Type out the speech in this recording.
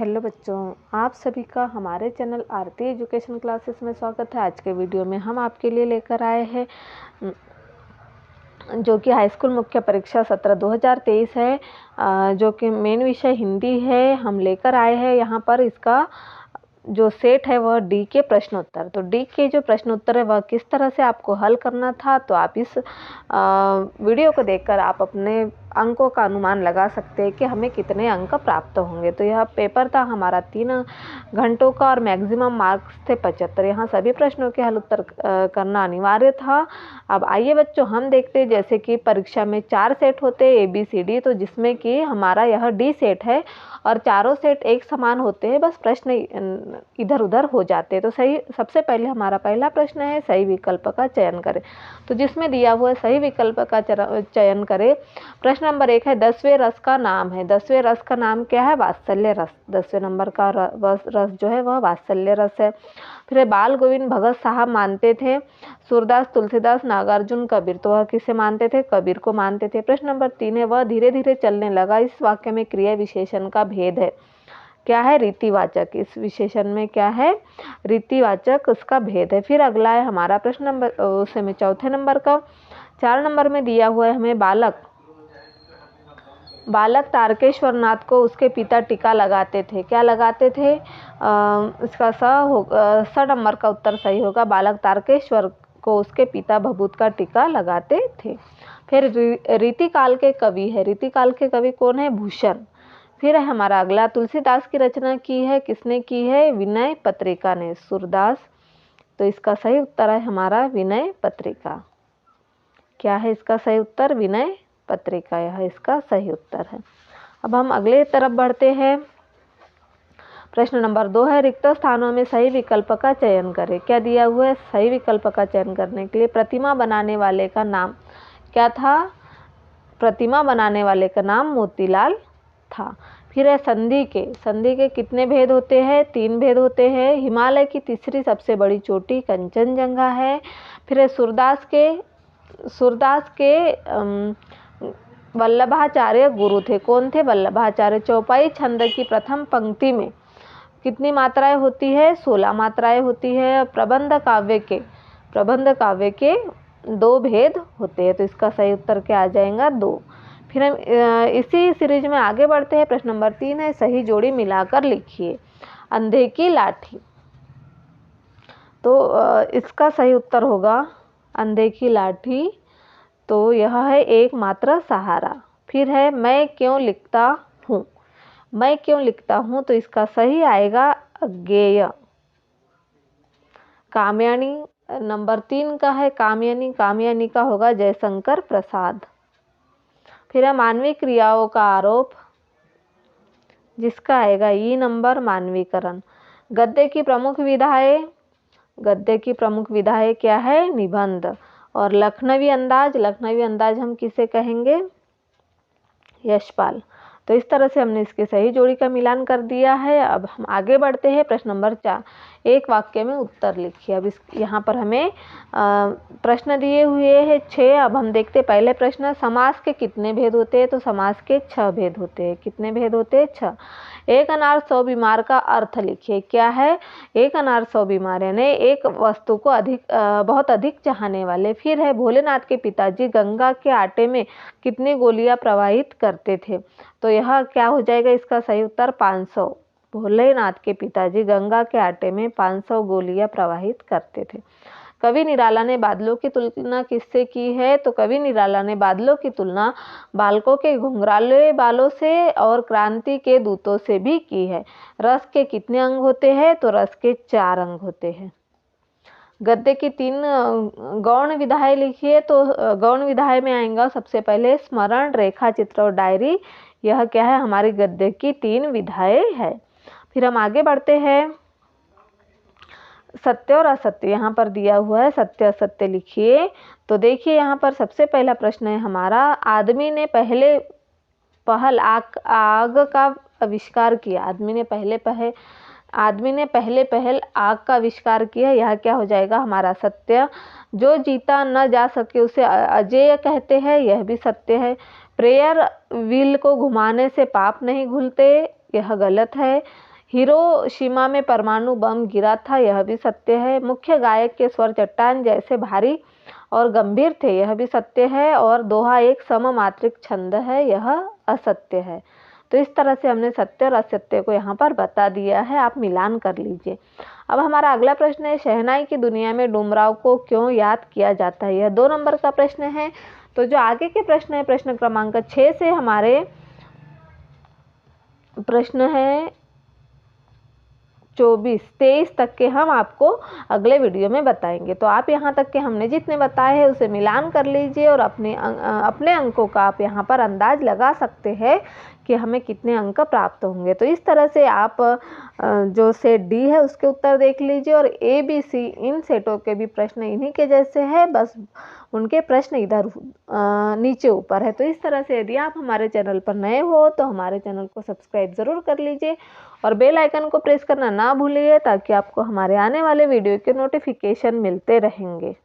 Hello बच्चों, आप सभी का हमारे चैनल आरती एजुकेशन क्लासेस में स्वागत है। आज के वीडियो में हम आपके लिए लेकर आए हैं जो कि हाई स्कूल मुख्य परीक्षा सत्र 2023 है, जो कि मेन विषय हिंदी है। हम लेकर आए हैं यहाँ पर इसका जो सेट है वह डी के प्रश्न उत्तर। तो डी के जो प्रश्न उत्तर है वह किस तरह से आपको हल करना था, तो आप इस वीडियो को देखकर आप अपने अंकों का अनुमान लगा सकते हैं कि हमें कितने अंक प्राप्त होंगे। तो यह पेपर था हमारा 3 घंटों का और मैक्सिमम मार्क्स थे 75। यहाँ सभी प्रश्नों के हल उत्तर करना अनिवार्य था। अब आइए बच्चों हम देखते हैं, जैसे कि परीक्षा में 4 सेट होते हैं ABCD, तो जिसमें कि हमारा यह डी सेट है और चारों सेट एक समान होते हैं, बस प्रश्न इधर उधर हो जाते हैं। तो सही, सबसे पहले हमारा पहला प्रश्न है सही विकल्प का चयन करें। तो जिसमें दिया हुआ है सही विकल्प का चयन करें। प्रश्न नंबर 1 है 10वें रस का नाम है। 10वें रस का नाम क्या है? वात्सल्य रस। 10वें नंबर का रस जो है वह वात्सल्य रस है। फिर बाल गोविंद भगत साहब मानते थे सूरदास, तुलसीदास, नागार्जुन, कबीर। तो वह किसे मानते थे? कबीर को मानते थे। प्रश्न नंबर 3 है वह धीरे धीरे चलने लगा। इस वाक्य में क्रिया विशेषण का भेद है। क्या है? रीतिवाचक। इस विशेषण में क्या है? रीतिवाचक, उसका भेद है। फिर अगला है हमारा प्रश्न नंबर उसे में चौथे नंबर का 4 नंबर में दिया हुआ है हमें बालक तारकेश्वर नाथ को उसके पिता टीका लगाते थे। क्या लगाते थे? इसका स नंबर का उत्तर सही होगा। बालक तारकेश्वर को उसके पिता भभूत का टीका लगाते थे। फिर रीतिकाल के कवि है। रीतिकाल के कवि कौन है? भूषण। फिर है हमारा अगला तुलसीदास की रचना की है, किसने की है? विनय पत्रिका ने। सूरदास। तो इसका सही उत्तर है हमारा विनय पत्रिका। क्या है इसका सही उत्तर? विनय पत्रिका, यह इसका सही उत्तर है। अब हम अगले तरफ बढ़ते हैं। प्रश्न नंबर 2 है रिक्त स्थानों में सही विकल्प का चयन करें। क्या दिया हुआ है? सही विकल्प का चयन करने के लिए प्रतिमा बनाने वाले का नाम क्या था? प्रतिमा बनाने वाले का नाम मोतीलाल था। फिर है संधि के कितने भेद होते हैं? 3 भेद होते हैं। हिमालय की तीसरी सबसे बड़ी चोटी कंचनजंगा है। फिर है सूरदास के वल्लभाचार्य गुरु थे। कौन थे? वल्लभाचार्य। चौपाई छंद की प्रथम पंक्ति में कितनी मात्राएं होती है? 16 मात्राएं होती है। प्रबंध काव्य के 2 भेद होते हैं। तो इसका सही उत्तर क्या आ जाएगा? 2। फिर हम इसी सीरीज में आगे बढ़ते हैं। प्रश्न नंबर 3 है सही जोड़ी मिलाकर लिखिए। अंधे की लाठी। तो इसका सही उत्तर होगा अंधे की लाठी। तो यह है एकमात्र सहारा। फिर है मैं क्यों लिखता हूँ। मैं क्यों लिखता हूँ, तो इसका सही आएगा अज्ञेय। कामयानी नंबर 3 का है कामयानी का होगा जयशंकर प्रसाद। फिर है मानवीय क्रियाओं का आरोप, जिसका आएगा ई नंबर मानवीकरण। गद्य की प्रमुख विधाएं क्या है? निबंध। और लखनवी अंदाज हम किसे कहेंगे? यशपाल। तो इस तरह से हमने इसके सही जोड़ी का मिलान कर दिया है। अब हम आगे बढ़ते हैं। प्रश्न नंबर 4 एक वाक्य में उत्तर लिखिए। अब यहाँ पर हमें प्रश्न दिए हुए हैं 6। अब हम देखते हैं पहले प्रश्न, समास के कितने भेद होते हैं? तो समास के 6 भेद होते हैं। कितने भेद होते हैं? 6। एक अनार 100 बीमार का अर्थ लिखिए। क्या है? एक अनार 100 बीमार यानी एक वस्तु को बहुत अधिक चाहने वाले। फिर है भोलेनाथ के पिताजी गंगा के आटे में कितनी गोलियां प्रवाहित करते थे। तो यह क्या हो जाएगा? इसका सही उत्तर 500। भोलेनाथ के पिताजी गंगा के आटे में 500 गोलियां प्रवाहित करते थे। कवि निराला ने बादलों की तुलना किससे की है? तो कवि निराला ने बादलों की तुलना बालकों के घुंघराले बालों से और क्रांति के दूतों से भी की है। रस के कितने अंग होते हैं? तो रस के 4 अंग होते हैं। गद्य की 3 गौण विधाएं लिखिए। तो गौण विधाएं में आएगा सबसे पहले स्मरण, रेखा चित्र और डायरी। यह क्या है? हमारी गद्य की 3 विधाएं है। फिर हम आगे बढ़ते हैं। सत्य और असत्य यहाँ पर दिया हुआ है, सत्य असत्य लिखिए। तो देखिए यहाँ पर सबसे पहला प्रश्न है हमारा, आदमी ने पहले का आविष्कार किया। आदमी ने पहले पहल आग का आविष्कार किया। यह क्या हो जाएगा? हमारा सत्य। जो जीता न जा सके उसे अजेय कहते हैं। यह भी सत्य है। प्रेयर व्हील को घुमाने से पाप नहीं धुलते। यह गलत है। हिरोशिमा में परमाणु बम गिरा था, यह भी सत्य है। मुख्य गायक के स्वर चट्टान जैसे भारी और गंभीर थे, यह भी सत्य है। और दोहा एक सममात्रिक छंद है, यह असत्य है। तो इस तरह से हमने सत्य और असत्य को यहाँ पर बता दिया है, आप मिलान कर लीजिए। अब हमारा अगला प्रश्न है, शहनाई की दुनिया में डूमराव को क्यों याद किया जाता है? यह 2 नंबर का प्रश्न है। तो जो आगे के प्रश्न है, प्रश्न क्रमांक 6 से हमारे प्रश्न है 23 तक के हम आपको अगले वीडियो में बताएंगे। तो आप यहाँ तक के हमने जितने बताए हैं उसे मिलान कर लीजिए और अपने अंकों का आप यहाँ पर अंदाज लगा सकते हैं कि हमें कितने अंक प्राप्त होंगे। तो इस तरह से आप जो सेट डी है उसके उत्तर देख लीजिए और ए बी सी इन सेटों के भी प्रश्न इन्हीं के जैसे हैं, बस उनके प्रश्न इधर नीचे ऊपर है। तो इस तरह से यदि आप हमारे चैनल पर नए हो तो हमारे चैनल को सब्सक्राइब ज़रूर कर लीजिए और बेल आइकन को प्रेस करना ना भूलिए ताकि आपको हमारे आने वाले वीडियो के नोटिफिकेशन मिलते रहेंगे।